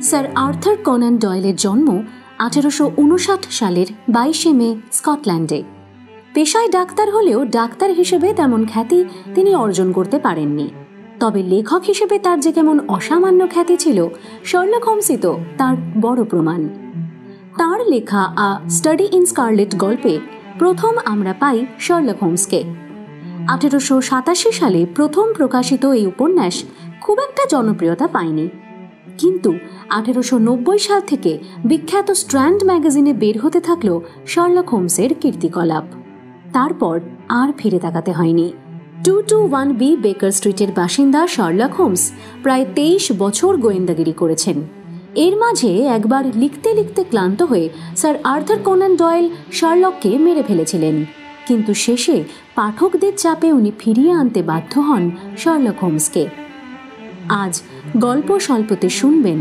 Sir Arthur Canaan ডয়েলের জন্ম 1859 সালের 22 মে স্কটল্যান্ডে। পেশায় ডাক্তার হলেও ডাক্তার হিসেবে তেমন খ্যাতি তিনি অর্জন করতে পারেননি। তবে লেখক হিসেবে তার যে কেমন অসামান্য খ্যাতি ছিল, শার্লক হোমসই তো তার বড় প্রমাণ। তার লেখা আ স্টাডি ইন স্কারলেট গল্পে প্রথম আমরা পাই শার্লক হোমসকে। 1887 সালে প্রথম প্রকাশিত এই উপন্যাস খুব একটা জনপ্রিয়তা পায়নি, কিন্তু 1890 সাল থেকে বিখ্যাত স্ট্র্যান্ড ম্যাগাজিনে বের হতে থাকলো শার্লক হোমসের কীর্তিকলাপ। তারপর আর ফিরে তাকাতে হয়নি। 221B বেকার স্ট্রিটের বাসিন্দা শার্লক হোমস প্রায় 23 বছর গোয়েন্দাগিরি করেছেন। এর মাঝে একবার লিখতে লিখতে ক্লান্ত হয়ে স্যার আর্থার কোনান ডয়েল শার্লককে মেরে ফেলেছিলেন, কিন্তু শেষে পাঠকদের চাপে উনি ফিরিয়ে আনতে বাধ্য হন শার্লক হোমসকে। আজ গল্প স্বল্পতে শুনবেন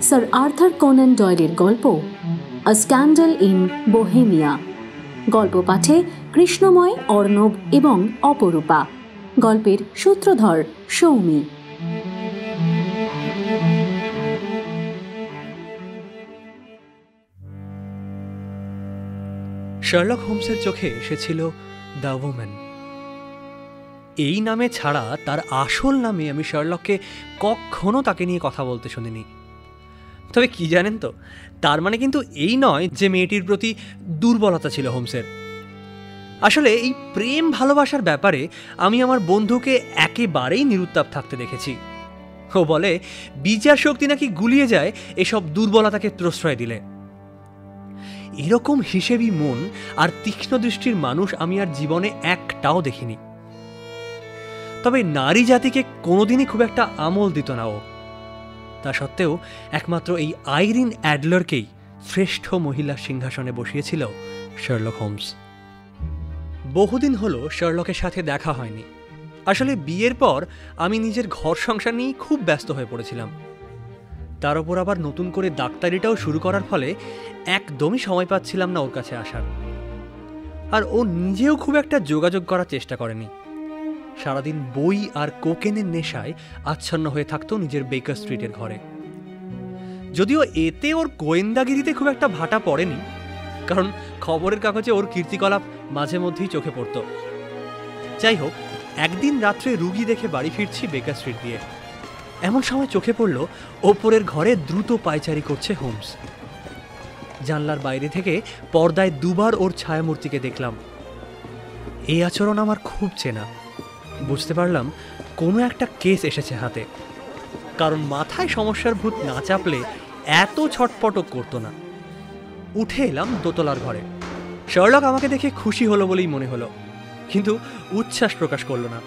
স্যার আর্থার কোনান ডয়েলের গল্প আ স্ক্যান্ডাল ইন বোহেমিয়া। গল্প পাঠে কৃষ্ণময়, অর্ণব এবং অপরূপা। গল্পের সূত্রধর সৌমি। শার্লক হোমসের চোখে এসেছিল দ্য ওম্যান। এই নামে ছাড়া তার আসল নামে আমি শার্লককে কখনো তাকে নিয়ে কথা বলতে শুনিনি। তবে কি জানেন তো, তার মানে কিন্তু এই নয় যে মেয়েটির প্রতি দুর্বলতা ছিল হোমসের। আসলে এই প্রেম ভালোবাসার ব্যাপারে আমি আমার বন্ধুকে একেবারেই নিরুত্তাপ থাকতে দেখেছি। ও বলে বিচার শক্তি নাকি গুলিয়ে যায় এসব দুর্বলতাকে প্রশ্রয় দিলে। এরকম হিসেবি মন আর তীক্ষ্ণ দৃষ্টির মানুষ আমি আর জীবনে একটাও দেখিনি। তবে নারী জাতিকে কোনোদিনই খুব একটা আমল দিত না ও। তা সত্ত্বেও একমাত্র এই আইরিন অ্যাডলারকেই শ্রেষ্ঠ মহিলা সিংহাসনে বসিয়েছিল শার্লক হোমস। বহুদিন হলো শার্লকের সাথে দেখা হয়নি। আসলে বিয়ের পর আমি নিজের ঘর সংসার নিয়ে খুব ব্যস্ত হয়ে পড়েছিলাম। তার উপর আবার নতুন করে ডাক্তারিটাও শুরু করার ফলে একদমই সময় পাচ্ছিলাম না ওর কাছে আসার। আর ও নিজেও খুব একটা যোগাযোগ করার চেষ্টা করেনি। সারাদিন বই আর কোকেনের নেশায় আচ্ছন্ন হয়ে থাকতো নিজের বেকার স্ট্রিটের ঘরে। যদিও এতে ওর গোয়েন্দাগিরিতে খুব একটা ভাটা পড়েনি, কারণ খবরের কাগজে ওর কীর্তিকলাপ মাঝে মধ্যেই চোখে পড়ত। যাই হোক, একদিন রাত্রে রুগী দেখে বাড়ি ফিরছি বেকার স্ট্রিট দিয়ে। এমন সময় চোখে পড়ল ওপরের ঘরে দ্রুত পায়চারি করছে হোমস। জানলার বাইরে থেকে পর্দায় দুবার ওর ছায়ামূর্তিকে দেখলাম। এই আচরণ আমার খুব চেনা। বুঝতে পারলাম কোনো একটা কেস এসেছে হাতে, কারণ মাথায় সমস্যার ভূত না চাপলে এত ছটপটক করতো না। উঠে এলাম দোতলার ঘরে। শার্লক আমাকে দেখে খুশি হলো বলেই মনে হলো, কিন্তু উচ্ছ্বাস প্রকাশ করলো না।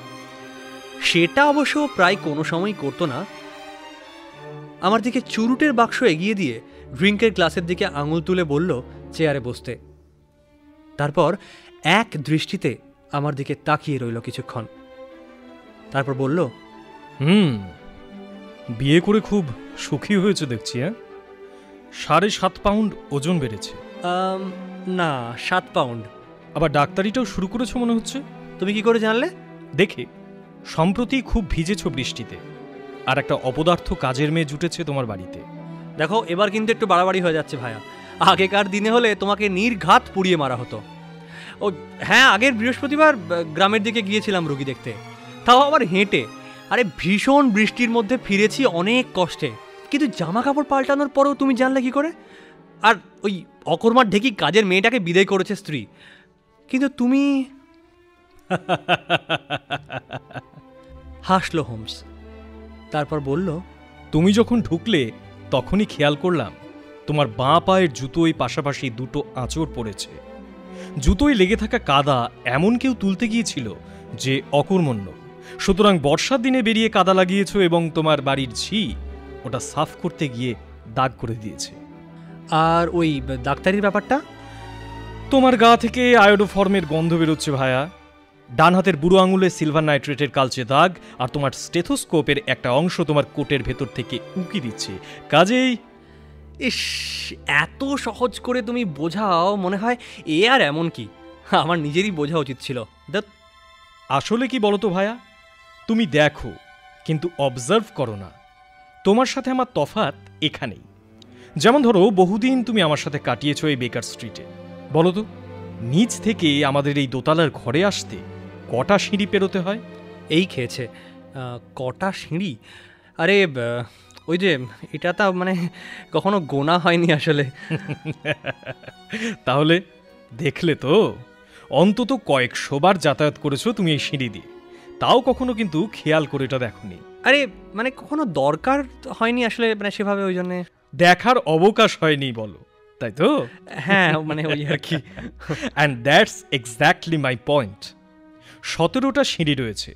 সেটা অবশ্য প্রায় কোনো সময়ই করতো না। আমার দিকে চুরুটের বাক্স এগিয়ে দিয়ে ড্রিঙ্কের গ্লাসের দিকে আঙুল তুলে বলল চেয়ারে বসতে। তারপর এক দৃষ্টিতে আমার দিকে তাকিয়ে রইল কিছুক্ষণ। তারপর বলল, বিয়ে করে খুব সুখী হয়েছে দেখছি। 7.5 পাউন্ড ওজন বেড়েছে। না, 7 পাউন্ড। আবার ডাক্তারিটাও শুরু করেছো মনে হচ্ছে। তুমি কি করে জানলে? দেখে সম্প্রতি খুব ভিজেছ বৃষ্টিতে, আর একটা অপদার্থ কাজের মেয়ে জুটেছে তোমার বাড়িতে। দেখো, এবার কিন্তু একটু বাড়াবাড়ি হয়ে যাচ্ছে ভাইয়া। আগেকার দিনে হলে তোমাকে নির্ঘাত পুড়িয়ে মারা হতো। ও হ্যাঁ, আগের বৃহস্পতিবার গ্রামের দিকে গিয়েছিলাম রুগী দেখতে, তাও আবার হেঁটে। আরে ভীষণ বৃষ্টির মধ্যে ফিরেছি অনেক কষ্টে, কিন্তু জামা কাপড় পাল্টানোর পরেও তুমি জানলে কি করে? আর ওই অকর্মার ঢেকি কাজের মেয়েটাকে বিদায় করেছে স্ত্রী, কিন্তু তুমি। হাসলো হোমস। তারপর বলল, তুমি যখন ঢুকলে তখনই খেয়াল করলাম তোমার বাঁ পায়ের জুতোয় পাশাপাশি দুটো আঁচড় পড়েছে। জুতোয় লেগে থাকা কাদা এমন কেউ তুলতে গিয়েছিল যে অকর্মণ্য, সুতরাং বর্ষার দিনে বেরিয়ে কাদা লাগিয়েছ এবং তোমার বাড়ির ঝি ওটা সাফ করতে গিয়ে দাগ করে দিয়েছে। আর ওই ডাক্তারির ব্যাপারটা? তোমার গা থেকে আয়োডোফর্মের গন্ধ বেরোচ্ছে ভায়া। ডান হাতের বুড়ো আঙুলে সিলভার নাইট্রেটের কালচে দাগ, আর তোমার স্টেথোস্কোপের একটা অংশ তোমার কোটের ভেতর থেকে উঁকি দিচ্ছে। কাজেই ইস, এত সহজ করে তুমি বোঝাও, মনে হয় এ আর এমন কি, আমার নিজেরই বোঝা উচিত ছিল। আসলে কি বলতো ভায়া, তুমি দেখো কিন্তু অবজার্ভ করো না। তোমার সাথে আমার তফাৎ এখানেই। যেমন ধরো, বহুদিন তুমি আমার সাথে কাটিয়েছো এই বেকার স্ট্রিটে। বলো তো, নিচ থেকে আমাদের এই দোতলার ঘরে আসতে কটা সিঁড়ি পেরোতে হয়? এই খেয়েছে কটা সিঁড়ি? আরে ওই যে এটা তা মানে কখনো গোনা হয়নি আসলে। তাহলে দেখলে তো, অন্তত কয়েকশোবার যাতায়াত করেছো তুমি এই সিঁড়ি দিয়ে, তাও কখনো কিন্তু খেয়াল করে এটা দেখোনি। আরে মানে কখনো দরকার হয়নি আসলে, মানে সেভাবে, ওই জন্যে দেখার অবকাশ হয়নি বলো, তাই তো? হ্যাঁ, মানে ওই আর কি। And that's exactly my point. 17টা সিঁড়ি রয়েছে,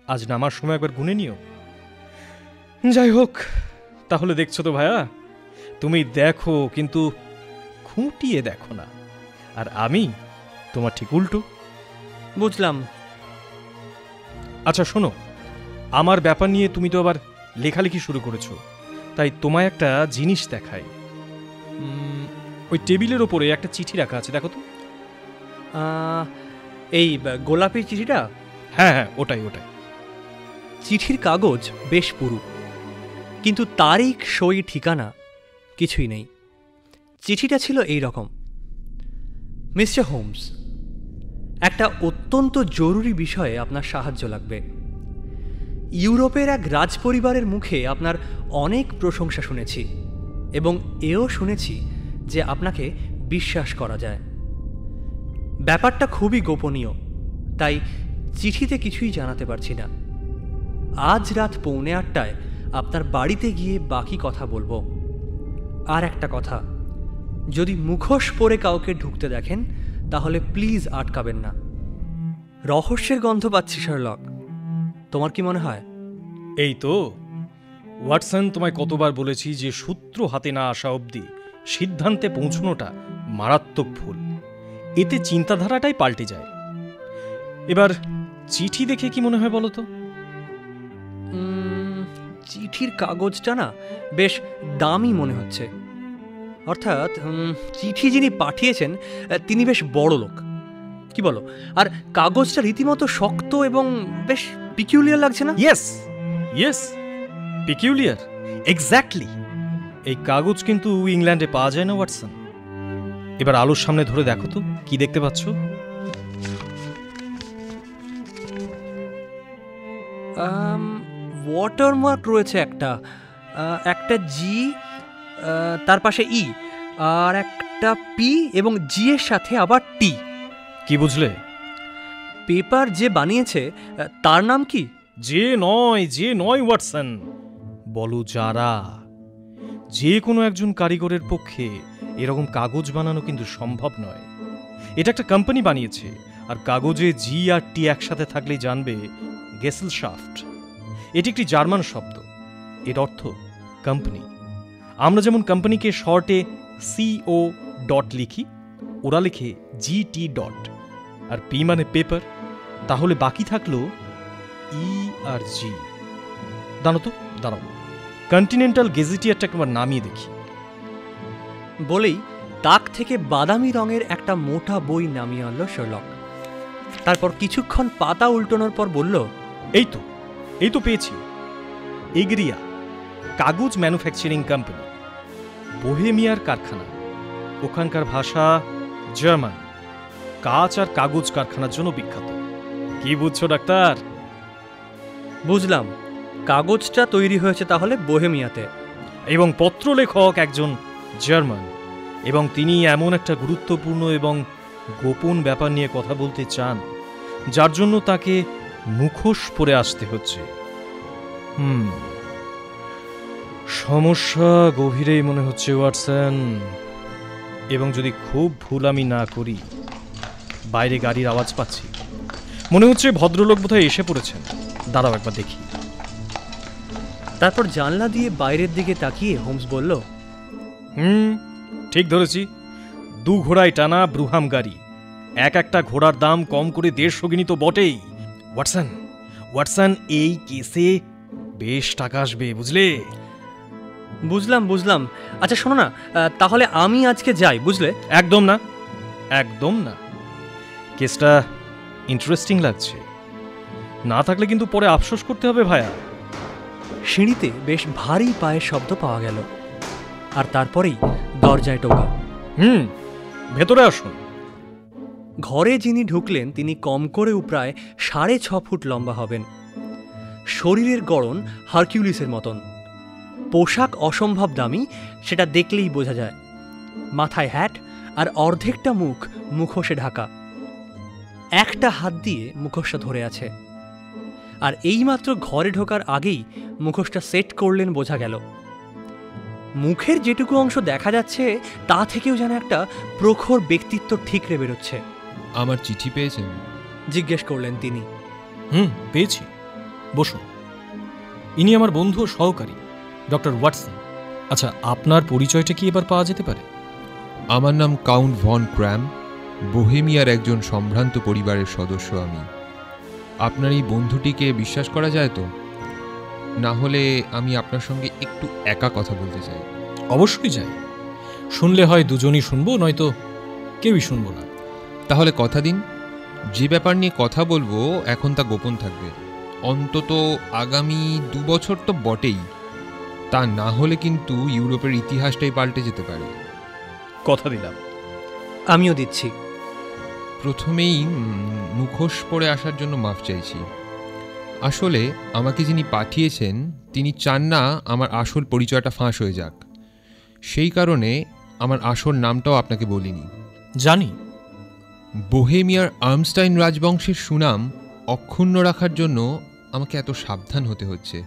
আজ নামার সময় একবার গুনে নিও। যাই হোক, তাহলে দেখছো তো ভাইয়া, তুমি দেখো কিন্তু খুঁটিয়ে দেখো না, আর আমি তোমার ঠিক উল্টো। বুঝলাম। আচ্ছা শোনো, আমার ব্যাপার নিয়ে তুমি তো আবার লেখালেখি শুরু করেছো, তাই তোমায় একটা জিনিস দেখাই। ওই টেবিলের ওপরে একটা চিঠি রাখা আছে, দেখো তো। এই গোলাপি চিঠিটা? হ্যাঁ হ্যাঁ, ওটাই ওটাই। চিঠির কাগজ বেশ পুরু, কিন্তু তারিখ, সই, ঠিকানা কিছুই নেই। চিঠিটা ছিল এই রকম: মিস্টার হোমস, একটা অত্যন্ত জরুরি বিষয়ে আপনার সাহায্য লাগবে। ইউরোপের এক রাজপরিবারের মুখে আপনার অনেক প্রশংসা শুনেছি, এবং এও শুনেছি যে আপনাকে বিশ্বাস করা যায়। ব্যাপারটা খুবই গোপনীয়, তাই চিঠিতে কিছুই জানাতে পারছি না। আজ রাত 7:45 আপনার বাড়িতে গিয়ে বাকি কথা বলবো। আর একটা কথা, যদি মুখোশ পরে কাউকে ঢুকতে দেখেন তাহলে প্লিজ আটকাবেন না। রহস্যের গন্ধ পাচ্ছি শার্লক, তোমার কি মনে হয়? এই তো ওয়াটসন, তোমায় কতবার বলেছি যে সূত্র হাতে না আসা অবধি সিদ্ধান্তে পৌঁছনোটা মারাত্মক ভুল। এতে চিন্তাধারাটাই পাল্টে যায়। এবার চিঠি দেখে কি মনে হয় বলো তো? চিঠির কাগজটা না বেশ দামি মনে হচ্ছে। অর্থাৎ চিঠি যিনি পাঠিয়েছেন তিনি বেশ বড় লোক, কি বলো? আর কাগজটা রীতিমতো শক্ত এবং বেশ পিকিউলিয়ার লাগছে না? Yes yes, peculiar, exactly. এই কাগজ কিন্তু ইংল্যান্ডে পাওয়া যায় না ওয়াটসন। এবার আলোর সামনে ধরে দেখো তো, কি দেখতে পাচ্ছ? ওয়াটারমার্ক রয়েছে একটা, একটা জি, তার পাশে ই, আর একটা পি, এবং জি এর সাথে আবার টি। কি বুঝলে? পেপার যে বানিয়েছে তার নাম কি? যে নয় ওয়াটসন, বলো যারা। যে কোনো একজন কারিগরের পক্ষে এরকম কাগজ বানানো কিন্তু সম্ভব নয়। এটা একটা কোম্পানি বানিয়েছে, আর কাগজে জি আর টি একসাথে থাকলেই জানবে গেসেলশাফট। এটি একটি জার্মান শব্দ, এর অর্থ কোম্পানি। আমরা যেমন কোম্পানিকে শর্টে CO ডট লিখি, ওরা লিখে GT ডট। আর পি মানে পেপার, তাহলে বাকি থাকলো ই আর জি। দাঁড়াও, কন্টিনেন্টাল গেজেটিয়ারটা একবার নামিয়ে দেখি। বলেই তাক থেকে বাদামি রঙের একটা মোটা বই নামিয়ে আনলো শার্লক। তারপর কিছুক্ষণ পাতা উল্টানোর পর বলল, এই তো পেয়েছি। এগ্রিয়া কাগজ ম্যানুফ্যাকচারিং কোম্পানি, বোহেমিয়ার কারখানা। ওখানকার ভাষা জার্মান। কাঁচ আর কাগজ কারখানার জন্য বিখ্যাত। কি বুঝছো ডাক্তার? বুঝলাম, কাগজটা তৈরি হয়েছে তাহলে বোহেমিয়াতে, এবং পত্রলেখক একজন জার্মান, এবং তিনি এমন একটা গুরুত্বপূর্ণ এবং গোপন ব্যাপার নিয়ে কথা বলতে চান, যার জন্য তাকে মুখোশ পরে আসতে হচ্ছে। সমস্যা গভীরেই মনে হচ্ছে ওয়াটসন। এবং যদি খুব ভুল আমি না করি, বাইরে গাড়ির আওয়াজ পাচ্ছি। মনে হচ্ছে ভদ্রলোক বোধহয় এসে পড়েছেন। দাঁড়াও একবার দেখি। তারপর জানলা দিয়ে বাইরের দিকে তাকিয়ে হোমস বলল, ঠিক ধরেছি। 2 ঘোড়ায় টানা ব্রুহাম গাড়ি। একটা ঘোড়ার দাম কম করে 150 গিনি তো বটেই। ওয়াটসন, এই কেসে বেশ টাকা আসবে, বুঝলে? বুঝলাম। আচ্ছা শোনো না, তাহলে আমি আজকে যাই, বুঝলে? একদম না। কেসটা ইন্টারেস্টিং লাগছে। না থাকলে কিন্তু পরে আফসোস করতে হবে ভাইয়া। সিঁড়িতে বেশ ভারী পায়ের শব্দ পাওয়া গেল, আর তারপরেই দরজায় টোকা। ভেতরে আসুন। ঘরে যিনি ঢুকলেন তিনি কম করেও প্রায় 6.5 ফুট লম্বা হবেন। শরীরের গড়ন হারকিউলিসের মতন। পোশাক অসম্ভব দামি, সেটা দেখলেই বোঝা যায়। মাথায় হ্যাট আর অর্ধেকটা মুখ মুখোশে ঢাকা। একটা হাত দিয়ে মুখোশটা ধরে আছে, আর এইমাত্র ঘরে ঢোকার আগেই মুখোশটা সেট করলেন বোঝা গেল। মুখের যেটুকু অংশ দেখা যাচ্ছে তা থেকেও যেন একটা প্রখর ব্যক্তিত্ব ঠিকরে বেরোচ্ছে। আমার চিঠি পেয়েছেন? জিজ্ঞেস করলেন তিনি। পেয়েছি, বসুন। ইনি আমার বন্ধু ও সহকারী ডক্টর ওয়াটসন। আচ্ছা, আপনার পরিচয়টা কি এবার পাওয়া যেতে পারে? আমার নাম কাউন্ট ভন ক্র্যাম, বোহেমিয়ার একজন সম্ভ্রান্ত পরিবারের সদস্য আমি। আপনার এই বন্ধুটিকে বিশ্বাস করা যায় তো? না হলে আমি আপনার সঙ্গে একটু একা কথা বলতে চাই। অবশ্যই যায়। শুনলে হয় দুজনই শুনবো, নয়তো কেউই শুনবো না। তাহলে কথা দিন, যে ব্যাপার নিয়ে কথা বলবো এখন তা গোপন থাকবে, অন্তত আগামী 2 বছর তো বটেই। তা না হলে কিন্তু ইউরোপের ইতিহাসটাই পাল্টে যেতে পারে। কথা দিলাম। আমিও দিচ্ছি। প্রথমেই মুখোশ পরে আসার জন্য মাফ চাইছি। আসলে আমাকে যিনি পাঠিয়েছেন তিনি চান না আমার আসল পরিচয়টা ফাঁস হয়ে যাক। সেই কারণে আমার আসল নামটাও আপনাকে বলিনি। জানি। বোহেমিয়ার আর্মস্টাইন রাজবংশের সুনাম অক্ষুণ্ণ রাখার জন্য আমাকে এত সাবধান হতে হচ্ছে,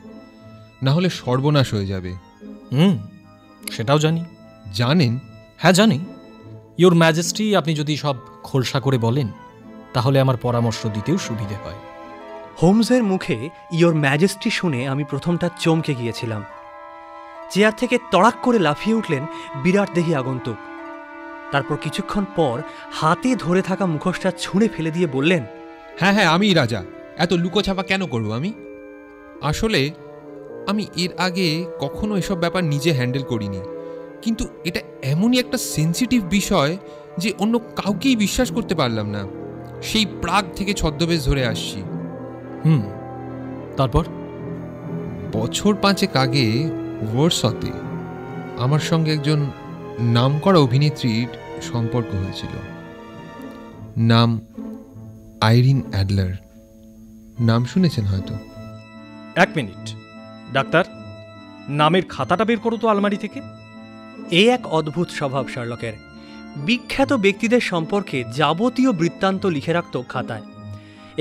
না হলে সর্বনাশ হয়ে যাবে। সেটাও জানি। জানেন? হ্যাঁ, জানি। ইয়োর ম্যাজেস্টি, আপনি যদি সব খোলসা করে বলেন তাহলে আমার পরামর্শ দিতেও সুবিধে হয়। হোমসের মুখে ইয়োর ম্যাজেস্টি শুনে আমি প্রথমটা চমকে গিয়েছিলাম। চেয়ার থেকে তড়াক করে লাফিয়ে উঠলেন বিরাট দেহী আগন্তুক। তারপর কিছুক্ষণ পর হাতে ধরে থাকা মুখোশটা ছুঁড়ে ফেলে দিয়ে বললেন, হ্যাঁ হ্যাঁ, আমি রাজা। এত লুকোছাপা কেন করব আমি? আসলে আমি এর আগে কখনো এসব ব্যাপার নিজে হ্যান্ডেল করিনি, কিন্তু এটা এমনই একটা সেন্সিটিভ বিষয় যে অন্য কাউকেই বিশ্বাস করতে পারলাম না। সেই প্রাগ থেকে ছদ্মবেশ ধরে আসছি। তারপর বছর 5 আগে ওয়ারসতে আমার সঙ্গে একজন নামকরা অভিনেত্রীর সম্পর্ক হয়েছিল। নাম আইরিন অ্যাডলার। নাম শুনেছেন হয়তো। 1 মিনিট ডাক্তার, নামের খাতাটা বের করো তো আলমারি থেকে। এই এক অদ্ভুত স্বভাব শার্লকের। বিখ্যাত ব্যক্তিদের সম্পর্কে যাবতীয় বৃত্তান্ত লিখে রাখত খাতায়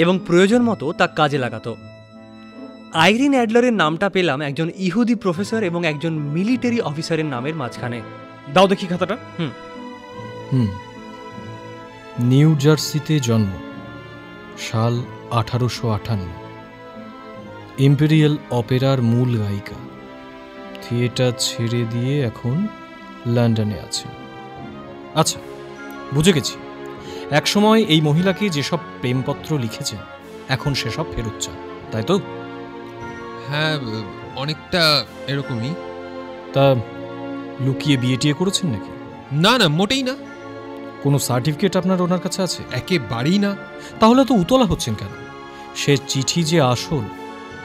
এবং প্রয়োজন মতো তা কাজে লাগাত। আইরিন অ্যাডলারের নামটা পেলাম একজন ইহুদি প্রফেসর এবং একজন মিলিটারি অফিসারের নামের মাঝখানে। দাও দেখি খাতাটা। নিউ জার্সিতে জন্ম, সাল 1858। ইম্পেরিয়াল অপেরার মূল গায়িকা। থিয়েটার ছেড়ে দিয়ে এখন লন্ডনে আছে। আচ্ছা, বুঝে গেছি। একসময় এই মহিলাকে যেসব প্রেমপত্র লিখেছেন এখন সেসব ফেরত চান, তাই তো? হ্যাঁ, অনেকটা এরকমই। তা লুকিয়ে বিয়ে টিয়ে করেছেন নাকি? না না, মোটেই না। কোনো সার্টিফিকেট আপনার ওনার কাছে আছে? একেবারেই না। তাহলে তো উতলা হচ্ছেন কেন? সে চিঠি যে আসল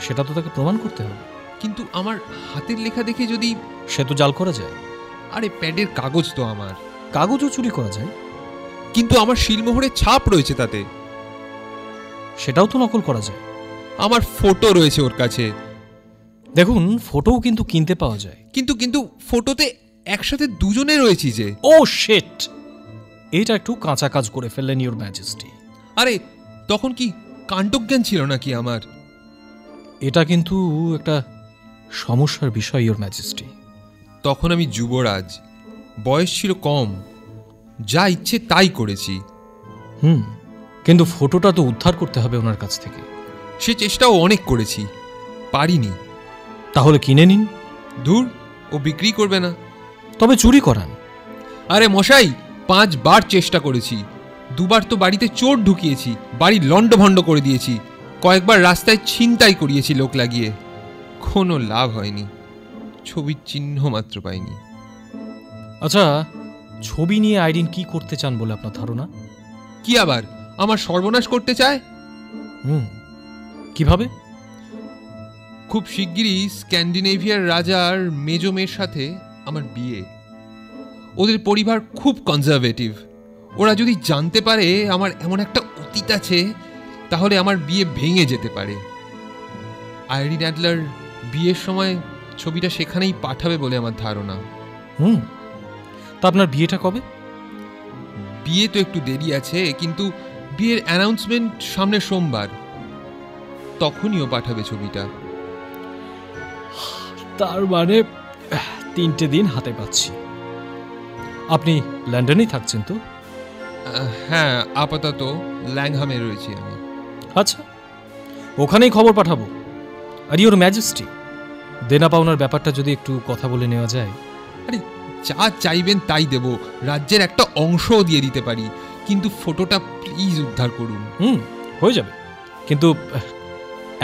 সেটা তো তাকে প্রমাণ করতে হবে। কিন্তু আমার হাতের লেখা দেখে যদি... সে তো জাল করা যায়। আরে প্যাডের কাগজ তো আমার। কাগজও চুরি করা যায়, কিন্তু আমার শিলমোহরের ছাপ রয়েছে তাতে। সেটাও তো নকল করা যায়। আমার ফটো রয়েছে ওর কাছে। দেখুন, ফটোও কিন্তু কিনতে পাওয়া যায়। কিন্তু ফটোতে একসাথে দুজনে রয়েছি যে। ও শিট, এটা একটু কাঁচা কাজ করে ফেললেন ইওর ম্যাজেস্টি। আরে তখন কি কাণ্ডজ্ঞান ছিল নাকি আমার? এটা কিন্তু একটা সমস্যার বিষয় ইওর ম্যাজেস্টি। তখন আমি যুবরাজ, বয়স ছিল কম, যা ইচ্ছে তাই করেছি। কিন্তু ফটোটা তো উদ্ধার করতে হবে ওনার কাছ থেকে। সে চেষ্টাও অনেক করেছি, পারিনি। তাহলে কিনে নিন। দূর, ও বিক্রি করবে না। তবে চুরি করান। আরে মশাই, 5 বার চেষ্টা করেছি। 2 বার তো বাড়িতে চোর ঢুকিয়েছি, বাড়ি লন্ডভন্ড করে দিয়েছি, কয়েকবার রাস্তায় ছিনতাই করিয়েছি লোক লাগিয়ে। কোনো লাভ হয়নি, ছবির চিহ্ন মাত্র পাইনি। আচ্ছা, ছবি নিয়ে আইরিন কি করতে চান বলে আপনার ধারণা? কি আবার আমার সর্বনাশ করতে চায়? কিভাবে? খুব শিগগিরই স্ক্যান্ডিনেভিয়ার রাজার মেজ মেয়ের সাথে আমার বিয়ে। ওদের পরিবার খুব কনজারভেটিভ। ওরা যদি জানতে পারে আমার এমন একটা অতীত আছে, তাহলে আমার বিয়ে ভেঙে যেতে পারে। আইরিন অ্যাডলার বিয়ের সময় ছবিটা সেখানেই পাঠাবে বলে আমার ধারণা। তা আপনার বিয়েটা কবে? বিয়ে তো একটু দেরি আছে, কিন্তু বিয়ের অ্যানাউন্সমেন্ট সামনে সোমবার, তখনই ও পাঠাবে ছবিটা। তার মানে 3টে দিন হাতে পাচ্ছি। আপনি লন্ডনেই থাকছেন তো? হ্যাঁ, আপাতত ল্যাংহামে রয়েছি আমি। আচ্ছা, ওখানেই খবর পাঠাবো। আর ইওর ম্যাজেস্টি, দেনা পাওনার ব্যাপারটা যদি একটু কথা বলে নেওয়া যায়। আরে যা চাইবেন তাই দেব, রাজ্যের একটা অংশও দিয়ে দিতে পারি, কিন্তু ফটোটা প্লিজ উদ্ধার করুন। হয়ে যাবে, কিন্তু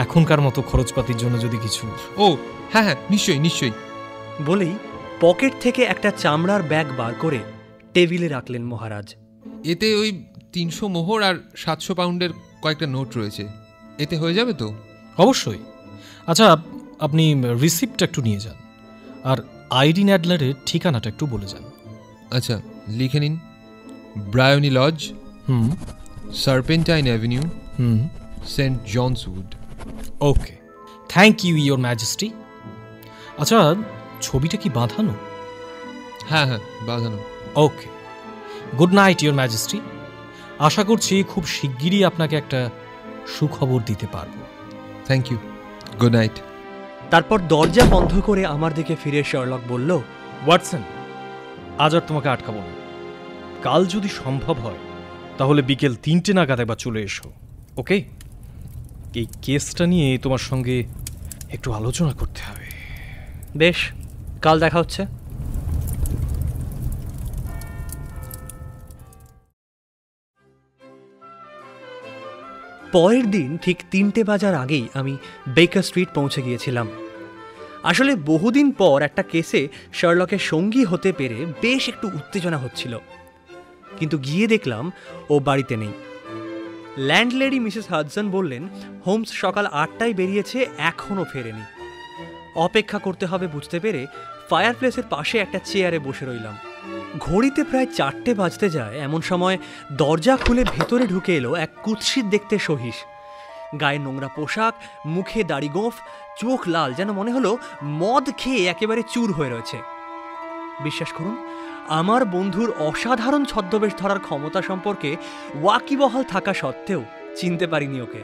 এখনকার মতো খরচপাতির জন্য যদি কিছু। ও হ্যাঁ হ্যাঁ, নিশ্চয়ই নিশ্চয়ই। বলেই পকেট থেকে একটা চামড়ার ব্যাগ বার করে টেবিলে রাখলেন মহারাজ। এতে ওই 300 মোহর আর 700 পাউন্ডের কয়েকটা নোট রয়েছে, এতে হয়ে যাবে তো? অবশ্যই। আচ্ছা, আপনি রিসিপ্টটা একটু নিয়ে যান, আর আইরিন অ্যাডলারের ঠিকানাটা একটু বলে যান। আচ্ছা, লিখে নিন। Briony Lodge, Serpentine Avenue, Saint John's Wood. Okay, thank you your majesty. আচ্ছা, ছবিটা কি বাঁধানো? হ্যাঁ হ্যাঁ, বাঁধানো। Okay, good night your majesty. আশা করছি খুব শিগগিরই আপনাকে একটা সুখবর দিতে পারবো। Thank you, good night. তারপর দরজা বন্ধ করে আমার দিকে ফিরে শার্লক বলল, ওয়াটসন, আজ আর তোমাকে আটকাবো না। কাল যদি সম্ভব হয় তাহলে বিকেল 3টে নাগাদ একবার চলে এসো, ওকে? এই কেসটা নিয়ে তোমার সঙ্গে একটু আলোচনা করতে হবে। বেশ, কাল দেখা হচ্ছে। পরের দিন ঠিক 3টে বাজার আগেই আমি বেকার স্ট্রিট পৌঁছে গিয়েছিলাম। আসলে বহুদিন পর একটা কেসে শার্লকের সঙ্গী হতে পেরে বেশ একটু উত্তেজনা হচ্ছিল, কিন্তু গিয়ে দেখলাম ও বাড়িতে নেই। ল্যান্ডলেডি মিসেস হাডসন বললেন হোমস সকাল 8টায় বেরিয়েছে, এখনও ফেরেনি। অপেক্ষা করতে হবে বুঝতে পেরে ফায়ারপ্লেসের পাশে একটা চেয়ারে বসে রইলাম। ঘড়িতে প্রায় 4টে বাজতে যায়, এমন সময় দরজা খুলে ভেতরে ঢুকে এলো এক কুৎসিত দেখতে সহিস। গায়ে নোংরা পোশাক, মুখে দাড়ি গোঁফ, চোখ লাল, যেন মনে হলো মদ খেয়ে একেবারে চুর হয়ে রয়েছে। বিশ্বাস করুন, আমার বন্ধুর অসাধারণ ছদ্মবেশ ধরার ক্ষমতা সম্পর্কে ওয়াকিবহাল থাকা সত্ত্বেও চিনতে পারিনি ওকে।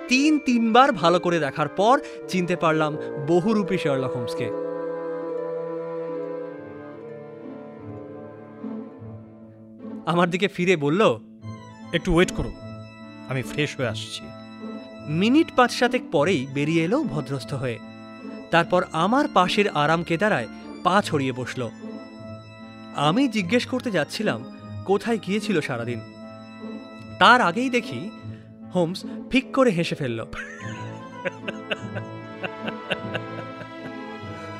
3-3বার ভালো করে দেখার পর চিনতে পারলাম বহুরূপী শার্লক হোমসকে। আমার দিকে ফিরে বলল, একটু ওয়েট করো, আমি ফ্রেশ হয়ে আসছি। মিনিট 5-7 পরেই বেরিয়ে এলো ভদ্রস্থ হয়ে। তারপর আমার পাশের আরাম কেদারায় পা ছড়িয়ে বসল। আমি জিজ্ঞেস করতে যাচ্ছিলাম কোথায় গিয়েছিল সারাদিন, তার আগেই দেখি হোমস ফিক করে হেসে ফেলল।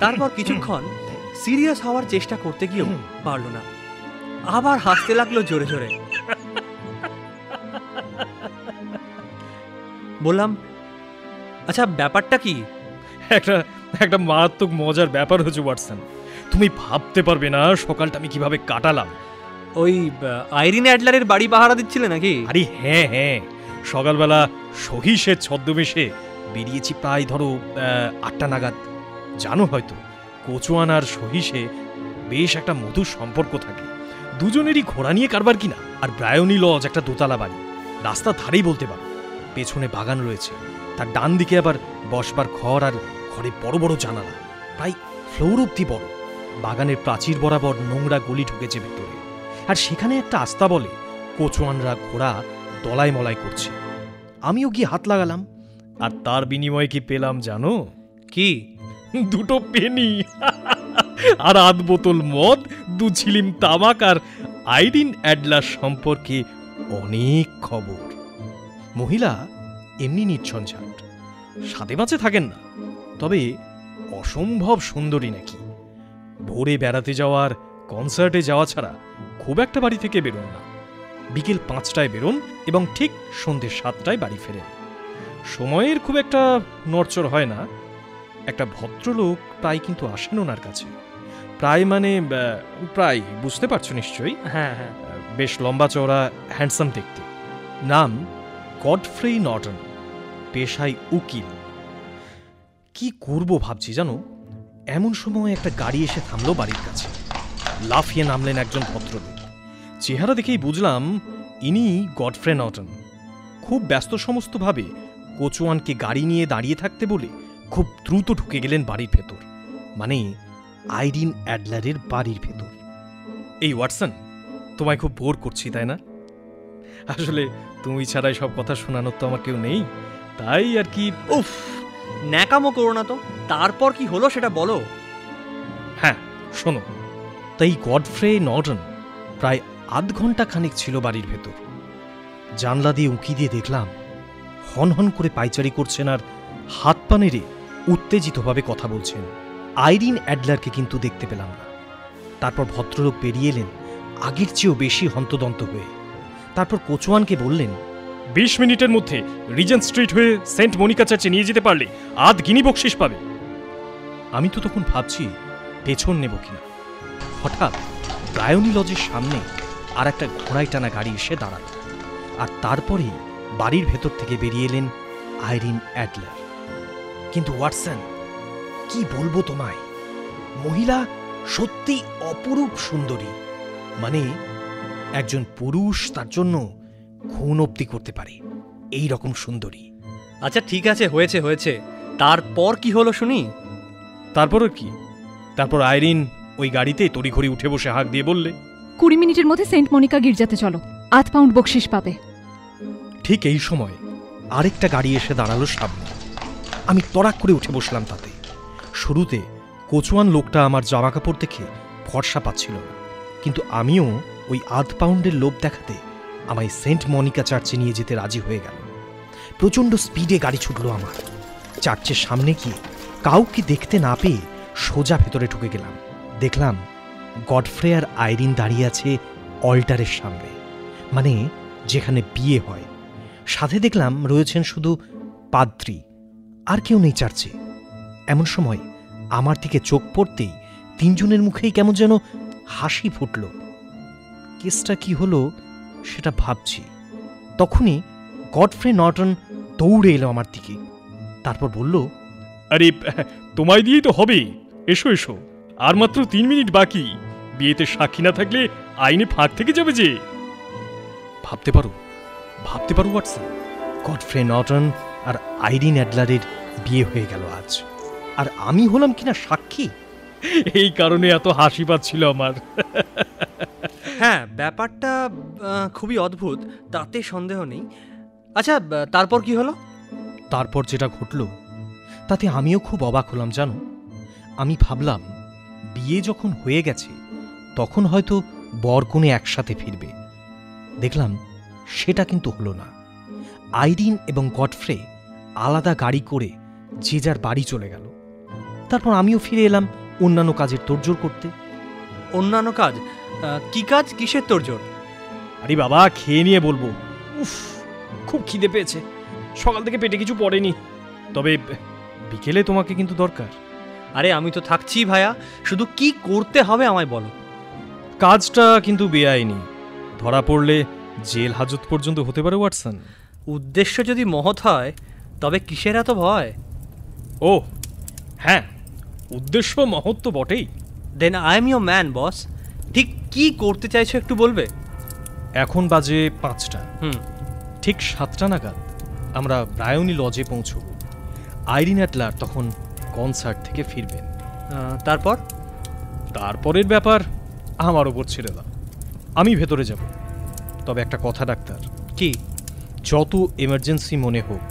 তারপর কিছুক্ষণ সিরিয়াস হওয়ার চেষ্টা করতে গিয়েও পারল না, আবার হাসতে লাগলো জোরে জোরে। বললাম, আচ্ছা ব্যাপারটা কি? একটা মারাত্মক মজার ব্যাপার হচ্ছে ওয়াটসন। তুমি ভাবতে পারবে না সকালটা আমি কিভাবে কাটালাম। ওই আইরিন অ্যাডলারের বাড়ি পাহারা দিচ্ছিলে নাকি? আরে হ্যাঁ হ্যাঁ, সকালবেলা সহিসের ছদ্মবেশে বেরিয়েছি প্রায় ধরো 8টা নাগাদ। জানো হয়তো কোচোয়ান আর সহিসে বেশ একটা মধুর সম্পর্ক থাকে। দুজনেরই ঘোড়া নিয়ে কারবার কিনা। আর ব্রায়োনি লজ একটা দোতলা বাড়ি, রাস্তার ধারেই বলতে পারো। পেছনে বাগান রয়েছে, তার ডান দিকে আবার বসবার ঘর, আর ঘরে বড় বড় জানালা, প্রায় ফ্লোর অব্দি বড়। বাগানের প্রাচীর বরাবর নোংরা গলি ঢুকেছে ভেতরে, আর সেখানে একটা আস্তা বলে কোচোয়ানরা ঘোড়া দলাই মলাই করছে। আমিও গিয়ে হাত লাগালাম, আর তার বিনিময়ে কি পেলাম জানো? কি? 2 পেনি আর 8 বোতল মদ, 2 ছিলিম তামাক, আর আইরিন অ্যাডলার সম্পর্কে অনেক খবর। মহিলা এমনি নির্ঝঞ্ঝাট, সাথে মাঝে থাকেন না, তবে অসম্ভব সুন্দরী নাকি। ভোরে বেড়াতে যাওয়ার, কনসার্টে যাওয়া ছাড়া খুব একটা বাড়ি থেকে বেরোন না। বিকেল 5টায় বেরোন এবং ঠিক সন্ধ্যে 7টায় বাড়ি ফেরেন। সময়ের খুব একটা নড়চড় হয় না, একটা ভদ্রলোক প্রায় কিন্তু আসেন ওনার কাছে। প্রায় মানে প্রায়, বুঝতে পারছো নিশ্চয়ই। হ্যাঁ হ্যাঁ। বেশ লম্বা চওড়া, হ্যান্ডসাম দেখতে। নাম গডফ্রে নর্টন, পেশায় উকিল। কি করব ভাবছি জানো, এমন সময় একটা গাড়ি এসে থামলো বাড়ির কাছে। লাফিয়ে নামলেন একজন ভদ্রলোক। চেহারা দেখেই বুঝলাম ইনি গডফ্রে নর্টন। খুব ব্যস্ত সমস্তভাবে কোচওয়ানকে গাড়ি নিয়ে দাঁড়িয়ে থাকতে বলে খুব দ্রুত ঢুকে গেলেন বাড়ির ভেতর, মানে আইরিন অ্যাডলারের বাড়ির ভেতর। এই ওয়াটসন, তোমায় খুব বোর করছি তাই না? আসলে তুমি ছাড়াই সব কথা শোনানোর তো আমার কেউ নেই, তাই আর কি। উফ, ন্যাকামো করো না তো। তারপর কি হলো সেটা বলো। হ্যাঁ শোনো, তাই গডফ্রে নর্টন প্রায় আধ ঘন্টা খানিক ছিল বাড়ির ভেতর। জানলা দিয়ে উঁকি দিয়ে দেখলাম হন হন করে পায়চারি করছেন আর হাত পা নেড়ে উত্তেজিতভাবে কথা বলছেন। আইরিন অ্যাডলারকে কিন্তু দেখতে পেলাম না। তারপর ভদ্রলোক বেরিয়ে এলেন আগের চেয়েও বেশি হন্তদন্ত হয়ে। তারপর কোচওয়ানকে বললেন, 20 মিনিটের মধ্যে রিজেন্ট স্ট্রিট হয়ে সেন্ট মনিকা চার্চে নিয়ে যেতে পারলে আধ গিনি বকশিস পাবে। আমি তো তখন ভাবছি পেছন নেব কিনা। হঠাৎ ব্রায়োনি লজের সামনে আর একটা ঘোড়ায় টানা গাড়ি এসে দাঁড়াল, আর তারপরে বাড়ির ভেতর থেকে বেরিয়ে এলেন আইরিন অ্যাডলার। কিন্তু ওয়াটসন, কি বলবো তোমায়, মহিলা সত্যি অপরূপ সুন্দরী। মানে একজন পুরুষ তার জন্য খুন অব্দি করতে পারে, এই রকম সুন্দরী। আচ্ছা ঠিক আছে, হয়েছে হয়েছে। তারপর কি হলো শুনি। তারপর কি? তারপর আইরিন ওই গাড়িতে তড়িঘড়ি উঠে বসে হাঁক দিয়ে বললে, 20 মিনিটের মধ্যে সেন্ট মনিকা গির্জাতে চলো, আধ পাউন্ড বকশিস পাবে। ঠিক এই সময় আরেকটা গাড়ি এসে দাঁড়ালো সামনে। আমি তড়াক করে উঠে বসলাম তাতে। শুরুতে কোচওয়ান লোকটা আমার জামা কাপড় দেখে ভরসা পাচ্ছিল না, কিন্তু আমিও ওই আধ পাউন্ডের লোভ দেখাতে আমায় সেন্ট মনিকা চার্চে নিয়ে যেতে রাজি হয়ে গেল। প্রচণ্ড স্পিডে গাড়ি ছুটল আমার। চার্চের সামনে গিয়ে কাউকে দেখতে না পেয়ে সোজা ভেতরে ঢুকে গেলাম। দেখলাম গডফ্রে আর আইরিন দাঁড়িয়ে আছে অল্টারের সামনে, মানে যেখানে বিয়ে হয়। সাথে দেখলাম রয়েছেন শুধু পাদ্রী, আর কেউ নেই চার্চে। এমন সময় আমার দিকে চোখ পড়তেই তিনজনের মুখেই কেমন যেন হাসি ফুটল। কেসটা কি হলো সেটা ভাবছি, তখনই গডফ্রে নর্টন দৌড়ে এলো আমার দিকে। তারপর বলল, আরে তোমায় দিয়েই তো হবে, এসো এসো, আর মাত্র 3 মিনিট বাকি। বিয়েতে সাক্ষী না থাকলে আইনে ফাঁক থেকে যাবে যে। ভাবতে পারো ওয়াটসন, গডফ্রে নর্টন আর আইরিন অ্যাডলারের বিয়ে হয়ে গেল আজ, আর আমি হলাম কিনা সাক্ষী। এই কারণে এত হাসি পাচ্ছিল আমার। হ্যাঁ, ব্যাপারটা খুবই অদ্ভুত, তাতে সন্দেহ নেই। আচ্ছা তারপর কি হলো? তারপর যেটা ঘটল তাতে আমিও খুব অবাক হলাম জানো। আমি ভাবলাম বিয়ে যখন হয়ে গেছে তখন হয়তো বর কনে একসাথে ফিরবে। দেখলাম সেটা কিন্তু হলো না। আইরিন এবং গডফ্রে আলাদা গাড়ি করে যে যার বাড়ি চলে গেল। তারপর আমিও ফিরে এলাম অন্যান্য কাজের তোড়জোড় করতে। অন্যান্য কাজ? কি কাজ? কিসের তোড়জোড়? আরে বাবা, খেয়ে নিয়ে বলবো। উফ, খুব খিদে পেয়েছে, সকাল থেকে পেটে কিছু পড়েনি। তবে বিকেলে তোমাকে কিন্তু দরকার। আরে আমি তো থাকছি ভাইয়া, শুধু কি করতে হবে আমায় বলো। কাজটা কিন্তু বেআইনি, ধরা পড়লে জেল হাজত পর্যন্ত হতে পারে ওয়াটসন। উদ্দেশ্য যদি মহৎ হয় তবে কিসের এত ভয়? ও হ্যাঁ, উদ্দেশ্য মহৎ তো বটেই। Then I am your man boss. ঠিক কি করতে চাইছো একটু বলবে? এখন বাজে 5টা। ঠিক 7টা নাগাদ আমরা ব্রায়োনি লজে পৌঁছব। আইরিন অ্যাডলার তখন কনসার্ট থেকে ফিরবেন। তারপরের ব্যাপার আমার ওপর ছেড়ে দাও, আমি ভেতরে যাব। তবে একটা কথা ডাক্তার, কি? যত এমার্জেন্সি মনে হোক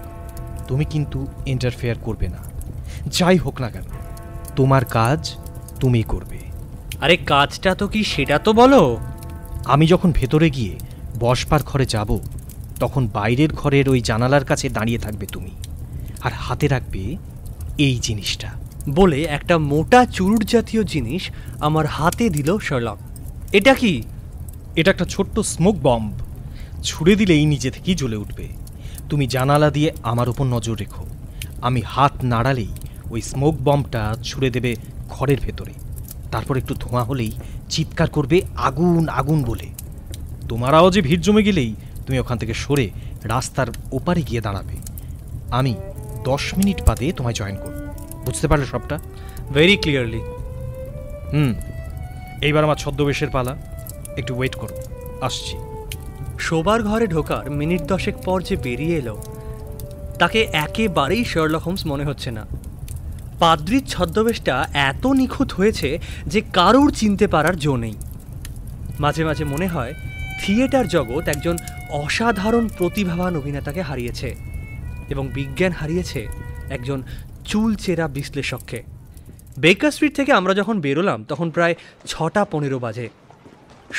তুমি কিন্তু ইন্টারফেয়ার করবে না। যাই হোক না কেন, তোমার কাজ তুমি করবে। আরে কাজটা তো কি সেটা তো বলো। আমি যখন ভেতরে গিয়ে বসবার ঘরে যাব তখন বাইরের ঘরের ওই জানালার কাছে দাঁড়িয়ে থাকবে তুমি, আর হাতে রাখবে এই জিনিসটা। বলে একটা মোটা চুরুট জাতীয় জিনিস আমার হাতে দিল শার্লক। এটা কি? এটা একটা ছোট্ট স্মোক বম্ব। ছুড়ে দিলেই নিজে থেকেই জ্বলে উঠবে। তুমি জানালা দিয়ে আমার উপর নজর রেখো, আমি হাত নাড়ালেই ওই স্মোক বম্বটা ছুড়ে দেবে ঘরের ভেতরে, তারপর একটু ধোঁয়া হলেই চিৎকার করবে আগুন আগুন বলে। তোমার আওয়াজে ভিড় জমে গেলেই তুমি ওখান থেকে সরে রাস্তার ওপারে গিয়ে দাঁড়াবে। আমি 10 মিনিট বাদে তোমায় জয়েন করব। বুঝতে পারলে সবটা? Very clearly. এইবার আমার ছদ্মবেশের পালা, একটু ওয়েট করো, আসছি। শোবার ঘরে ঢোকার মিনিট 10 পর যে বেরিয়ে এলো তাকে একেবারেই শার্লক হোমস মনে হচ্ছে না। পাদ্রির ছদ্মবেশটা এত নিখুঁত হয়েছে যে কারুর চিনতে পারার জো নেই। মাঝে মাঝে মনে হয় থিয়েটার জগৎ একজন অসাধারণ প্রতিভাবান অভিনেতাকে হারিয়েছে এবং বিজ্ঞান হারিয়েছে একজন চুলচেরা বিশ্লেষককে। বেকার স্ট্রিট থেকে আমরা যখন বেরোলাম তখন প্রায় 6:15 বাজে।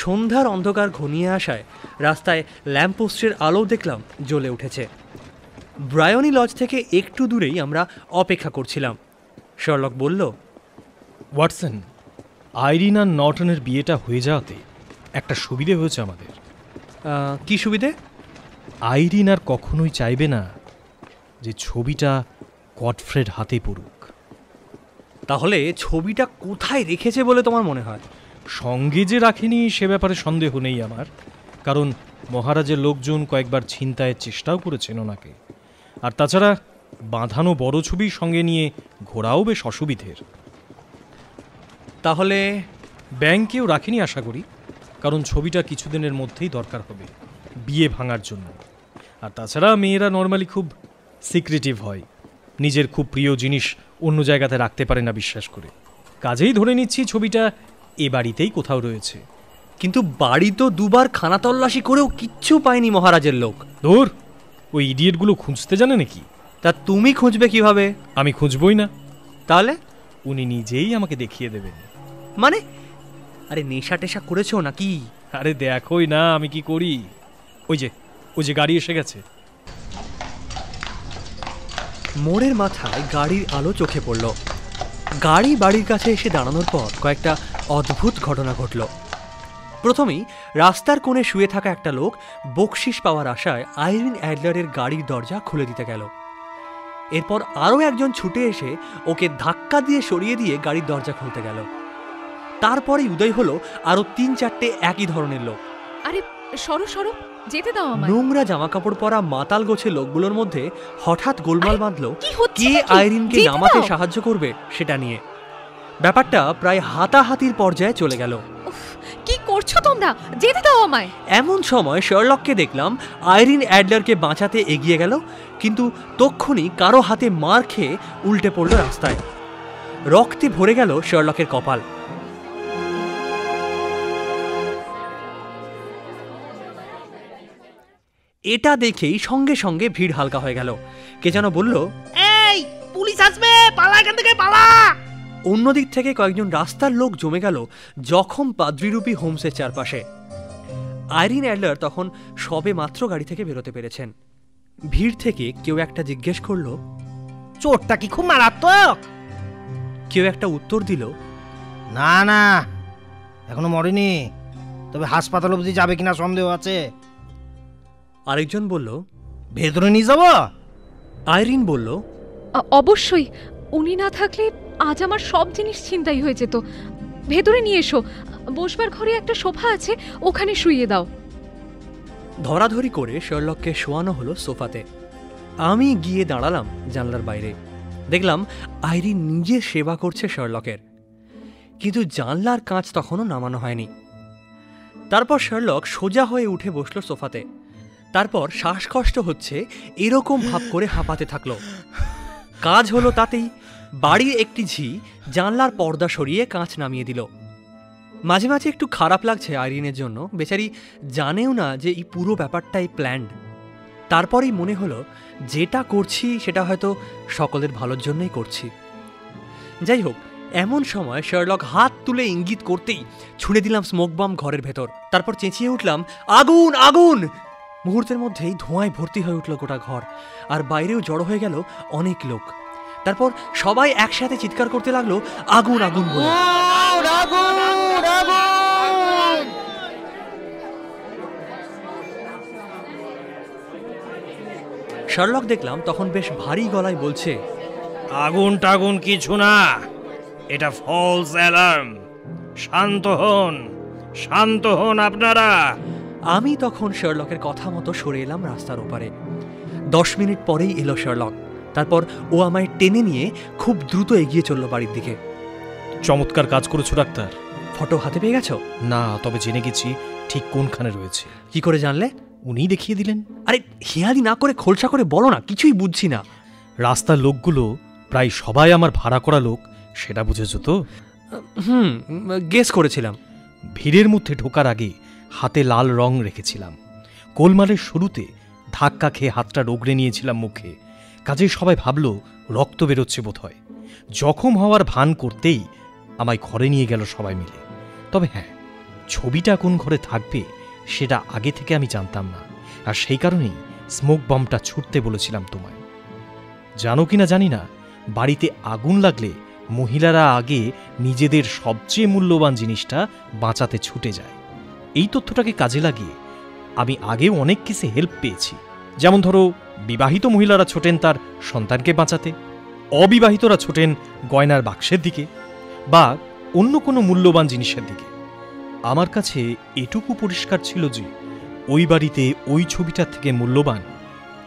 সন্ধ্যার অন্ধকার ঘনিয়ে আসায় রাস্তায় ল্যাম্পপোস্টের আলো দেখলাম জ্বলে উঠেছে। ব্রায়নি লজ থেকে একটু দূরেই আমরা অপেক্ষা করছিলাম। শার্লক বলল, ওয়াটসন, আইরিন আর নর্টনের বিয়েটা হয়ে যাওয়াতে একটা সুবিধে হয়েছে আমাদের। কি সুবিধে? আইরিন আর কখনোই চাইবে না যে ছবিটা গডফ্রেড হাতে পড়ুক। তাহলে ছবিটা কোথায় রেখেছে বলে তোমার মনে হয়? সঙ্গে যে রাখেনি সে ব্যাপারে সন্দেহ নেই আমার, কারণ মহারাজের লোকজন কয়েকবার ছিনতাইয়ের চেষ্টাও করেছেন ওনাকে। আর তাছাড়া বাঁধানো বড় ছবি সঙ্গে নিয়ে ঘোরাও বেশ অসুবিধের। তাহলে ব্যাংকেও রাখেনি আশা করি, কারণ ছবিটা কিছুদিনের মধ্যেই দরকার হবে বিয়ে ভাঙার জন্য। আর তাছাড়া মেয়েরা নর্মালি খুব সিক্রেটিভ হয়, নিজের খুব প্রিয় জিনিস অন্য জায়গাতে রাখতে পারে না বিশ্বাস করে। কাজেই ধরে নিচ্ছি ছবিটা এ বাড়িতেই কোথাও রয়েছে। কিন্তু বাড়ি তো দুবার খানা তল্লাশি করেও কিচ্ছু পায়নি মহারাজের লোক। ধুর, ওই ইডিয়েটগুলো খুঁজতে জানে নাকি? তা তুমি খুঁজবে কিভাবে? আমি খুঁজবই না। তাহলে উনি নিজেই আমাকে দেখিয়ে দেবেন। মানে? আরে নেশা টেশা করেছো নাকি? আরে দেখোই না আমি কি করি। ওই যে গাড়ি এসে গেছে। মোড়ের মাথায় গাড়ির আলো চোখে পড়ল। গাড়ি বাড়ির কাছে এসে দাঁড়ানোর পর কয়েকটা অদ্ভুত ঘটনা ঘটল। প্রথমেই রাস্তার কোণে শুয়ে থাকা একটা লোক বকশিস পাওয়ার আশায় আইরিন অ্যাডলারের গাড়ির দরজা খুলে দিতে গেল। এরপর আরও একজন ছুটে এসে ওকে ধাক্কা দিয়ে সরিয়ে দিয়ে গাড়ির দরজা খুলতে গেল। তারপরেই উদয় হলো আরো 3-4টে একই ধরনের লোক। আরে সরো সরো, যেতে দাও আমায়। নোংরা জামা কাপড় পরা মাতাল গোছে লোকগুলোর মধ্যে হঠাৎ গোলমাল বাঁধলো কে নাকি? আইরিনকে যেতে নামাতে দাও। সাহায্য করবে সেটা নিয়ে। ব্যাপারটা প্রায় হাতাহাতির পর্যায়ে চলে গেল। কি করছো তোমরা? যেতে দাও আমায়। এমন সময় শার্লককে দেখলাম আইরিন অ্যাডলারকে বাঁচাতে এগিয়ে গেল, কিন্তু তক্ষুনি কারো হাতে মার খেয়ে উল্টে পড়ল রাস্তায়। রক্তে ভরে গেল শার্লকের কপাল। এটা দেখেই সঙ্গে সঙ্গে ভিড় হালকা হয়ে গেল। কে যেন বলল, এই পুলিশ আসবে, পালা এখান থেকে পালা। অন্যদিক থেকে কয়েকজন রাস্তার লোক জমে গেল জখম পাদ্রীরূপী হোমসের চারপাশে। আইরিন অ্যাডলার তখন সবে মাত্র গাড়ি থেকে বেরোতে পেরেছেন। ভিড় থেকে কেউ একটা জিজ্ঞেস করলো, চোটটা কি খুব মারাত্মক? কেউ একটা উত্তর দিল, না না, এখনো মরেনি, তবে হাসপাতাল অবধি যাবে কিনা সন্দেহ আছে। আরেকজন বলল, ভেতরে নিয়ে যাব? আইরিন বলল, অবশ্যই, উনি না থাকলে আজ আমার সব জিনিস ছিনতাই হয়ে যেত। ভেতরে নিয়ে এসো, বসবার ঘরে একটা সোফা আছে, ওখানে শুইয়ে দাও। ধরাধরি করে শার্লককে শোয়ানো হলো সোফাতে। আমি গিয়ে দাঁড়ালাম জানলার বাইরে। দেখলাম আইরিন নিজে সেবা করছে শার্লকের, কিন্তু জানলার কাঁচ তখনও নামানো হয়নি। তারপর শার্লক সোজা হয়ে উঠে বসলো সোফাতে। তারপর শ্বাসকষ্ট হচ্ছে এরকম ভাব করে হাঁপাতে থাকলো। কাজ হলো তাতেই। বাড়ির একটি ঝি জানলার পর্দা সরিয়ে কাঁচ নামিয়ে দিল। মাঝে মাঝে একটু খারাপ লাগছে আইরিনের জন্য, বেচারি জানেও না যে এই পুরো ব্যাপারটাই প্ল্যান্ড। তারপরেই মনে হলো যেটা করছি সেটা হয়তো সকলের ভালোর জন্যই করছি। যাই হোক, এমন সময় শার্লক হাত তুলে ইঙ্গিত করতেই ছুঁড়ে দিলাম স্মোক বম্ব ঘরের ভেতর। তারপর চেঁচিয়ে উঠলাম, আগুন আগুন! মুহূর্তের মধ্যেই ধোঁয়ায় ভর্তি হয়ে উঠল গোটা ঘর, আর বাইরেও জড়ো হয়ে গেল অনেক লোক। তারপর সবাই একসাথে চিৎকার করতে লাগলো, আগুন আগুন বলে। শার্লক দেখলাম তখন বেশ ভারী গলায় বলছে, আগুন টাগুন কিছু না, এটা ফলস অ্যালার্ম। শান্ত হন, শান্ত হন আপনারা। আমি তখন শার্লকের কথা মতো সরে এলাম রাস্তার ওপারে। 10 মিনিট পরেই এলো শার্লক। তারপর ও আমায় টেনে নিয়ে খুব দ্রুত এগিয়ে চলল বাড়ির দিকে। চমৎকার কাজ করেছো ডাক্তার। ফটো হাতে পেয়ে গেছো? না, তবে জেনে গেছি ঠিক কোনখানে রয়েছে। কি করে জানলে? উনিই দেখিয়ে দিলেন। আরে হেয়ালি না করে খোলসা করে বলো না, কিছুই বুঝছি না। রাস্তার লোকগুলো প্রায় সবাই আমার ভাড়া করা লোক, সেটা বুঝেছো তো? গেস করেছিলাম। ভিড়ের মধ্যে ঢোকার আগে হাতে লাল রং রেখেছিলাম। গোলমালের শুরুতে ধাক্কা খেয়ে হাতটা রগড়ে নিয়েছিলাম মুখে, কাজেই সবাই ভাবল রক্ত বেরোচ্ছে বোধহয়। জখম হওয়ার ভান করতেই আমায় ঘরে নিয়ে গেল সবাই মিলে। তবে হ্যাঁ, ছবিটা কোন ঘরে থাকবে সেটা আগে থেকে আমি জানতাম না, আর সেই কারণেই স্মোক বমটা ছুটতে বলেছিলাম তোমায়। জানো কিনা জানি না, বাড়িতে আগুন লাগলে মহিলারা আগে নিজেদের সবচেয়ে মূল্যবান জিনিসটা বাঁচাতে ছুটে যায়। এই তথ্যটাকে কাজে লাগিয়ে আমি আগেও অনেক কিছু হেল্প পেয়েছি। যেমন ধরো, বিবাহিত মহিলারা ছোটেন তার সন্তানকে বাঁচাতে, অবিবাহিতরা ছোটেন গয়নার বাক্সের দিকে বা অন্য কোনো মূল্যবান জিনিসের দিকে। আমার কাছে এটুকু পরিষ্কার ছিল যে ওই বাড়িতে ওই ছবিটার থেকে মূল্যবান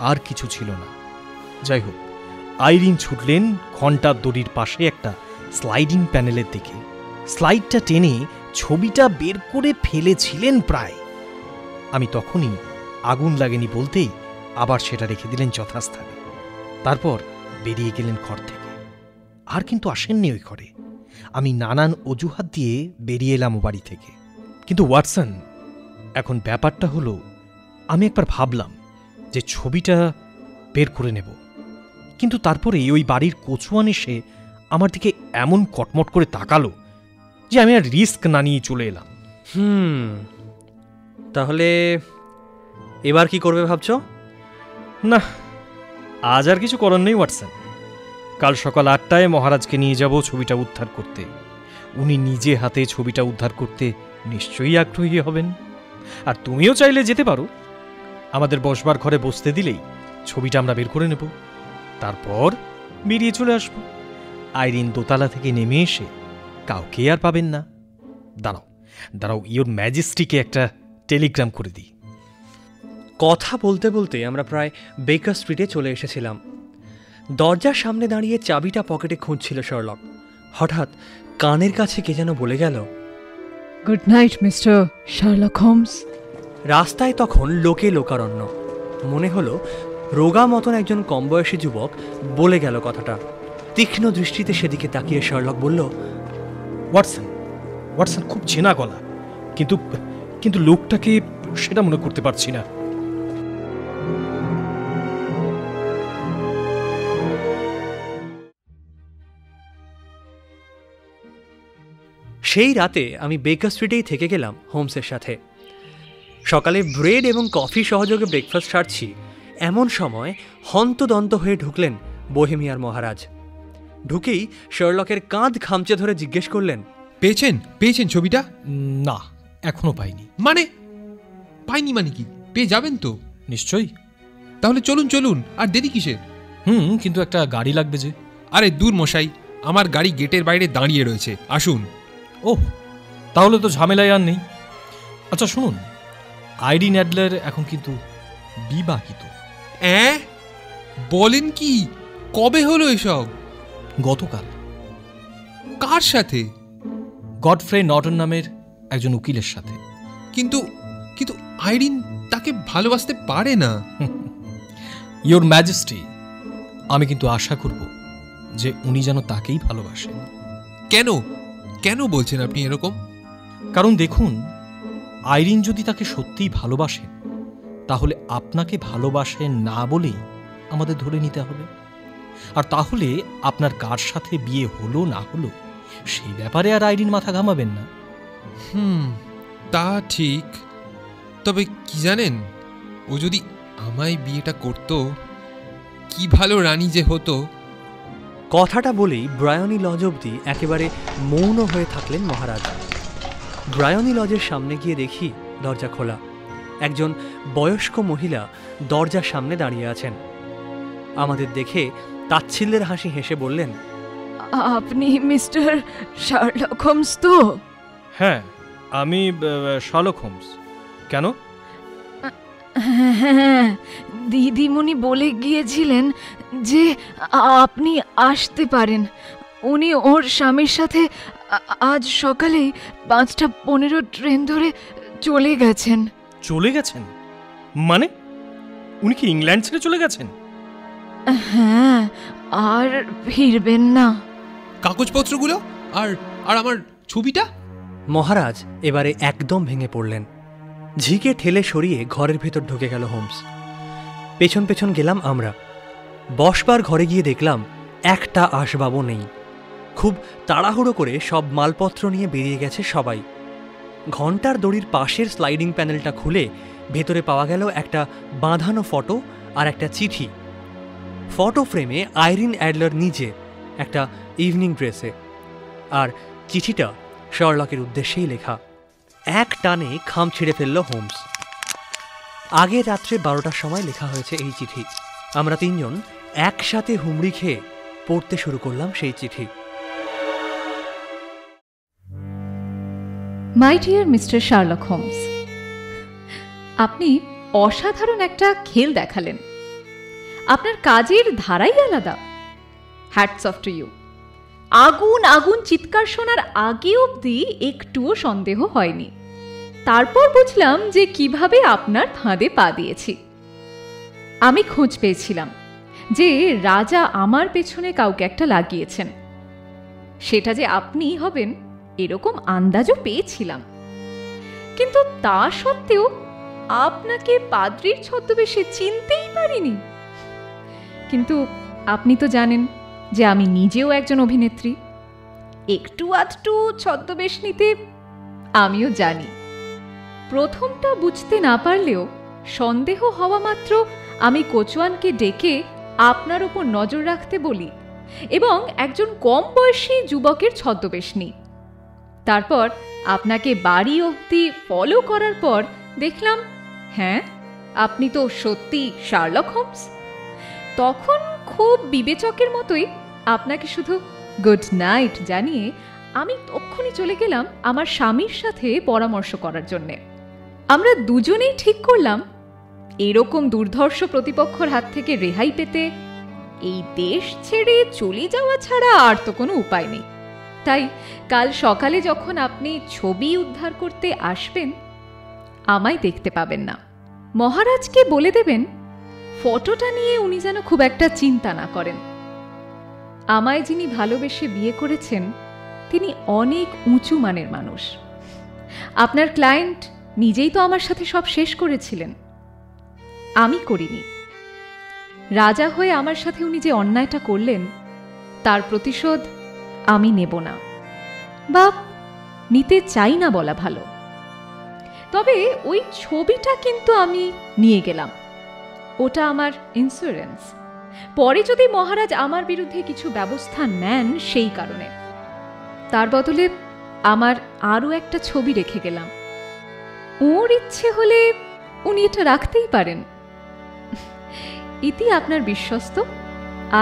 আর কিছু ছিল না। যাই হোক, আইরিন ছুটলেন ঘণ্টার দড়ির পাশে একটা স্লাইডিং প্যানেলের দিকে। স্লাইডটা টেনে ছবিটা বের করে ফেলেছিলেন প্রায়। আমি তখনই আগুন লাগেনি বলতেই আবার সেটা রেখে দিলেন যথাস্থানে। তারপর বেরিয়ে গেলেন ঘর থেকে। আর কিন্তু আসেননি ওই ঘরে। আমি নানান অজুহাত দিয়ে বেরিয়ে এলাম ও বাড়ি থেকে। কিন্তু ওয়াটসন, এখন ব্যাপারটা হলো, আমি একবার ভাবলাম যে ছবিটা বের করে নেব, কিন্তু তারপরে ওই বাড়ির কচুয়ান এসে আমার দিকে এমন কটমট করে তাকালো যে আমি আর রিস্ক না নিয়ে চলে এলাম। তাহলে এবার কি করবে ভাবছো? না, আজ আর কিছু করার নেই ওয়াটসন। কাল সকাল 8টায় মহারাজকে নিয়ে যাব ছবিটা উদ্ধার করতে। উনি নিজে হাতে ছবিটা উদ্ধার করতে নিশ্চয়ই আগ্রহী হবেন। আর তুমিও চাইলে যেতে পারো। আমাদের বসবার ঘরে বসতে দিলেই ছবিটা আমরা বের করে নেব, তারপর বেরিয়ে চলে আসব। আইরিন দোতলা থেকে নেমে এসে কাউকে আর পাবেন না। দাঁড়াও দাঁড়াও, ইওর ম্যাজেস্টিকে একটা টেলিগ্রাম করে দিই। কথা বলতে বলতে আমরা প্রায় বেকার স্ট্রিটে চলে এসেছিলাম। দরজার সামনে দাঁড়িয়ে চাবিটা পকেটে খুঁজছিল শার্লক। হঠাৎ কানের কাছে কে যেন বলে গেল, good night mister Sherlock Holmes. রাস্তায় তখন লোকে লোকারণ্য। মনে হলো রোগা মতন একজন কমবয়সী যুবক বলে গেল কথাটা। তীক্ষ্ণ দৃষ্টিতে সেদিকে তাকিয়ে শার্লক বলল, ওয়াটসন, ওয়াটসন, খুব চেনা গলা, কিন্তু কিন্তু লোকটাকে সেটা মনে করতে পারছি না। সেই রাতে আমি বেকার স্ট্রিটেই থেকে গেলাম হোমসের সাথে। সকালে ব্রেড এবং কফি সহযোগে ব্রেকফাস্ট সারছি, এমন সময় হন্তদন্ত হয়ে ঢুকলেন বোহেমিয়ার মহারাজ। ঢুকেই শার্লকের কাঁধ খামচে ধরে জিজ্ঞেস করলেন, পেয়েছেন ছবিটা? না, এখনো পাইনি। পাইনি মানে কি? পেয়ে যাবেন তো নিশ্চয়ই। তাহলে চলুন চলুন, আর দেরি কিসের? কিন্তু একটা গাড়ি লাগবে যে। আরে দূর মশাই, আমার গাড়ি গেটের বাইরে দাঁড়িয়ে রয়েছে, আসুন। ওহ, তাহলে তো ঝামেলায় আর নেই। আচ্ছা শুনুন, আইরিন অ্যাডলার এখন কিন্তু বিবাহিত। বলেন কি? কবে হলো এসব? গতকাল। কার সাথে? গডফ্রে নর্টন নামের একজন উকিলের সাথে। কিন্তু কিন্তু আইরিন তাকে ভালোবাসতে পারে না। ইয়োর ম্যাজেস্টি, আমি কিন্তু আশা করব যে উনি যেন তাকেই ভালোবাসেন। কেন কেন বলছেন আপনি এরকম? কারণ দেখুন, আইরিন যদি তাকে সত্যিই ভালোবাসেন, তাহলে আপনাকে ভালোবাসেন না বলেই আমাদের ধরে নিতে হবে। আর তাহলে আপনার কার সাথে বিয়ে হলো না হলো সেই ব্যাপারে আর আইরিন মাথা ঘামাবেন না। তা ঠিক। তবে কি জানেন, ও যদি আমায় বিয়েটা করত, কি ভালো রানী যে হতো। কথাটা বলেই ব্রায়নি লজ অবধি একেবারে মৌন হয়ে থাকলেন মহারাজ। ব্রায়নি লজের সামনে গিয়ে দেখি দরজা খোলা। একজন বয়স্ক মহিলা দরজার সামনে দাঁড়িয়ে আছেন। আমাদের দেখে তাচ্ছিল্যের হাসি হেসে বললেন, আপনি মিস্টার শার্লক হোমস তো? হ্যাঁ, আমি শার্লক হোমস। কেন? হ্যাঁ, দিদিমণি বলে গিয়েছিলেন যে আপনি আসতে পারেন। উনি ওর স্বামীর সাথে আজ সকালেই 5:15 ট্রেন ধরে চলে গেছেন। চলে গেছেন মানে? উনি কি ইংল্যান্ড ছেড়ে চলে গেছেন? হ্যাঁ, আর ফিরবেন না। কাগজপত্রগুলো আর আর আমার ছবিটা? মহারাজ এবারে একদম ভেঙে পড়লেন। ঝিকে ঠেলে সরিয়ে ঘরের ভেতর ঢুকে গেল হোমস। পেছন পেছন গেলাম আমরা। বসবার ঘরে গিয়ে দেখলাম একটা আসবাবও নেই। খুব তাড়াহুড়ো করে সব মালপত্র নিয়ে বেরিয়ে গেছে সবাই। ঘণ্টার দড়ির পাশের স্লাইডিং প্যানেলটা খুলে ভেতরে পাওয়া গেল একটা বাঁধানো ফটো আর একটা চিঠি। ফটো ফ্রেমে আইরিন অ্যাডলার নিজে, একটা ইভিনিং ড্রেসে, আর চিঠিটা শার্লকের উদ্দেশ্যেই লেখা। এক টানে খাম ছিঁড়ে ফেলল হোমস। আগে রাত্রে 12টার সময় লেখা হয়েছে এই চিঠি। আমরা তিনজন একসাথে হুমড়ি খেয়ে পড়তে শুরু করলাম সেই চিঠি। My dear mister Sherlock Holmes, আপনি অসাধারণ একটা খেল দেখালেন। আপনার কাজের ধারাই আলাদা। Hats off to you. আগুন আগুন চিৎকার শোনার আগে অবধি একটুও সন্দেহ হয়নি। তারপর বুঝলাম যে কিভাবে আপনার ফাঁদে পা দিয়েছি। আমি খোঁজ পেয়েছিলাম যে রাজা আমার পেছনে কাউকে একটা লাগিয়েছেন। সেটা যে আপনিই হবেন এরকম আন্দাজও পেয়েছিলাম, কিন্তু তা সত্ত্বেও আপনাকে পাদ্রীর ছদ্মবেশে চিনতেই পারিনি। কিন্তু আপনি তো জানেন যে আমি নিজেও একজন অভিনেত্রী। একটু আধটু ছদ্মবেশ নিতে আমিও জানি। প্রথমটা বুঝতে না পারলেও সন্দেহ হওয়া মাত্র আমি কোচওয়ানকে ডেকে আপনার ওপর নজর রাখতে বলি এবং একজন কম বয়সী যুবকের ছদ্মবেশ নিই। তারপর আপনাকে বাড়ি অবধি ফলো করার পর দেখলাম, হ্যাঁ, আপনি তো সত্যি শার্লক হোমস। তখন খুব বিবেচকের মতোই আপনাকে শুধু গুড নাইট জানিয়ে আমি তক্ষুনি চলে গেলাম আমার স্বামীর সাথে পরামর্শ করার জন্যে। আমরা দুজনেই ঠিক করলাম এরকম দুর্ধর্ষ প্রতিপক্ষর হাত থেকে রেহাই পেতে এই দেশ ছেড়ে চলে যাওয়া ছাড়া আর তো কোনো উপায় নেই। তাই কাল সকালে যখন আপনি ছবি উদ্ধার করতে আসবেন, আমায় দেখতে পাবেন না। মহারাজকে বলে দেবেন ফটোটা নিয়ে উনি যেন খুব একটা চিন্তা না করেন। আমায় যিনি ভালোবেসে বিয়ে করেছেন তিনি অনেক উঁচু মানের মানুষ। আপনার ক্লায়েন্ট নিজেই তো আমার সাথে সব শেষ করেছিলেন, আমি করিনি। রাজা হয়ে আমার সাথে উনি যে অন্যায়টা করলেন তার প্রতিশোধ আমি নেব না, বা নিতে চাই না বলা ভালো। তবে ওই ছবিটা কিন্তু আমি নিয়ে গেলাম, ওটা আমার ইন্স্যুরেন্স। পরে যদি মহারাজ আমার বিরুদ্ধে কিছু ব্যবস্থা নেন সেই কারণে। তার বদলে আমার আরও একটা ছবি রেখে গেলাম। ওর ইচ্ছে হলে উনি এটা রাখতেই পারেন। ইতি আপনার বিশ্বস্ত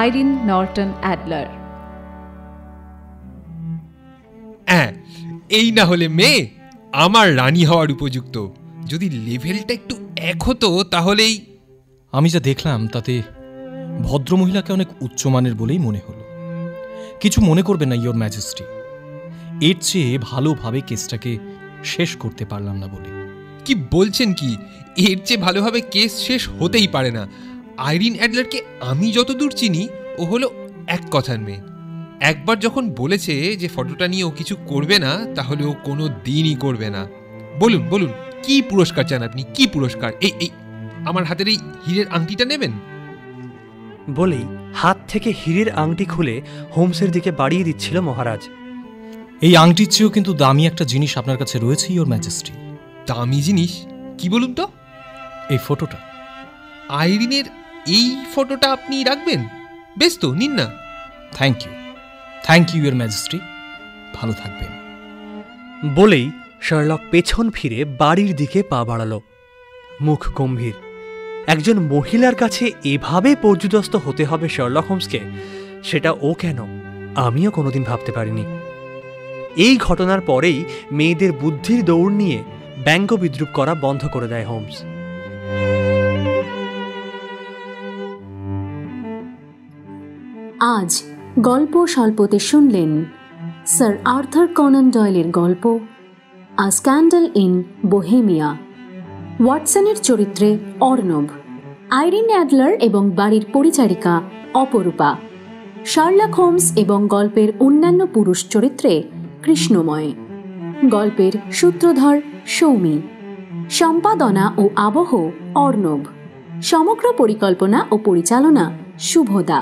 আইরিন নর্টন অ্যাডলার। এই না হলে মেয়ে আমার রানী হওয়ার উপযুক্ত। যদি লেভেলটা একটু এক হতো তাহলেই। আমি যা দেখলাম তাতে ভদ্রমহিলাকে অনেক উচ্চমানের বলেই মনে হলো। কিছু মনে করবে না ইয়োর ম্যাজেস্টি, এর চেয়ে ভালোভাবে কেসটাকে শেষ করতে পারলাম না বলে। কি বলছেন কি? এর চেয়ে ভালোভাবে কেস শেষ হতেই পারে না। আইরিন অ্যাডলারকে আমি যতদূর চিনি ও হলো এক কথার মেয়ে। একবার যখন বলেছে যে ফটোটা নিয়ে ও কিছু করবে না, তাহলে ও কোনো দিনই করবে না। বলুন বলুন, কি পুরস্কার চান আপনি? কি পুরস্কার? এই আমার হাতের এই হীরের আংটিটা নেবেন? বলেই হাত থেকে হীরের আংটি খুলে হোমসের দিকে বাড়িয়ে দিচ্ছিল মহারাজ। এই আংটির চেয়েও কিন্তু দামি একটা জিনিস আপনার কাছে রয়েছে ইয়োর ম্যাজেস্টি। দামি জিনিস? কি বলুন তো? এই ফটোটা। আইরিনের এই ফটোটা আপনি রাখবেন? বেশ তো, নিন না। থ্যাংক ইউ ইয়োর ম্যাজেস্টি, ভালো থাকবেন। বলেই শার্লক পেছন ফিরে বাড়ির দিকে পা বাড়ালো, মুখ গম্ভীর। একজন মহিলার কাছে এভাবে পর্যুদস্ত হতে হবে শার্লক হোমসকে, সেটা ও কেন আমিও কোনোদিন ভাবতে পারিনি। এই ঘটনার পরেই মেয়েদের বুদ্ধির দৌড় নিয়ে ব্যঙ্গ বিদ্রুপ করা বন্ধ করে দেয় হোমস। আজ গল্প স্বল্পতে শুনলেন স্যার আর্থার কনান ডয়েলের গল্প আ স্ক্যান্ডাল ইন বোহেমিয়া। ওয়াটসনের চরিত্রে অর্ণব, আইরিন অ্যাডলার এবং বাড়ির পরিচারিকা অপরূপা, শার্লক হোমস এবং গল্পের অন্যান্য পুরুষ চরিত্রে কৃষ্ণময়, গল্পের সূত্রধর সৌমি, সম্পাদনা ও আবহ অর্ণব, সমগ্র পরিকল্পনা ও পরিচালনা শুভদা।